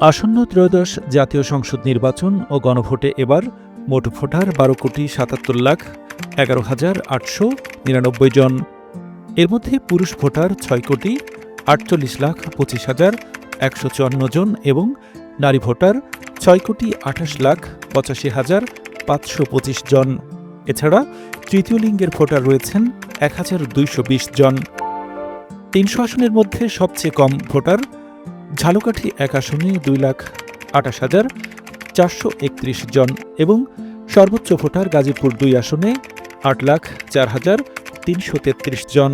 আসন্ন ত্রয়োদশ জাতীয় সংসদ নির্বাচন ও গণভোটে এবার মোট ভোটার 12,77,11,899 জন। এর মধ্যে পুরুষ ভোটার 6,48,25,154 জন এবং নারী ভোটার 6,28,85,525 জন। এছাড়া তৃতীয় লিঙ্গের ভোটার রয়েছেন 1,220 জন। 300 আসনের মধ্যে সবচেয়ে কম ভোটার ঝালকাঠি 1 আসনে 2,28,431 জন এবং সর্বোচ্চ ভোটার গাজীপুর 2 আসনে 8,04,333 জন।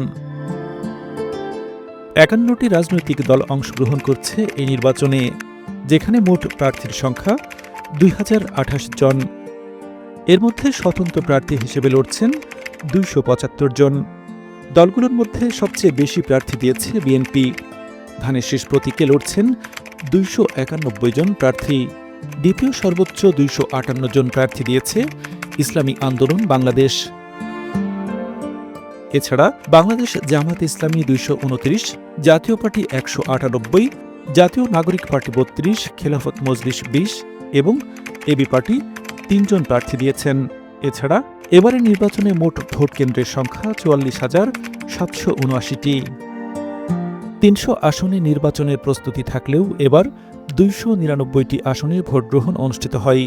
51টি রাজনৈতিক দল অংশগ্রহণ করছে এই নির্বাচনে, যেখানে মোট প্রার্থীর সংখ্যা 2,028 জন। এর মধ্যে স্বতন্ত্র প্রার্থী হিসেবে লড়ছেন 275 জন। দলগুলোর মধ্যে সবচেয়ে বেশি প্রার্থী দিয়েছে বিএনপি। ধানের শীষ প্রতীকে লড়ছেন 291 জন প্রার্থী। দ্বিতীয় সর্বোচ্চ 258 জন প্রার্থী দিয়েছে ইসলামী আন্দোলন বাংলাদেশ। এছাড়া বাংলাদেশ জামাত ইসলামী 229, জাতীয় পার্টি 198, জাতীয় নাগরিক পার্টি 32, খেলাফত মজলিস 20 এবং এবি পার্টি 3 জন প্রার্থী দিয়েছেন। এছাড়া এবারের নির্বাচনে মোট ভোট কেন্দ্রের সংখ্যা 44,779টি। 300 আসনে নির্বাচনের প্রস্তুতি থাকলেও এবার 299টি আসনে ভোটগ্রহণ অনুষ্ঠিত হয়।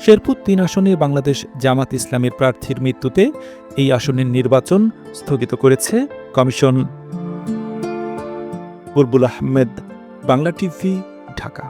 শেরপুর 3 আসনে বাংলাদেশ জামাত ইসলামের প্রার্থীর মৃত্যুতে এই আসনের নির্বাচন স্থগিত করেছে কমিশন। বুলবুল আহমেদ, বাংলা টিভি, ঢাকা।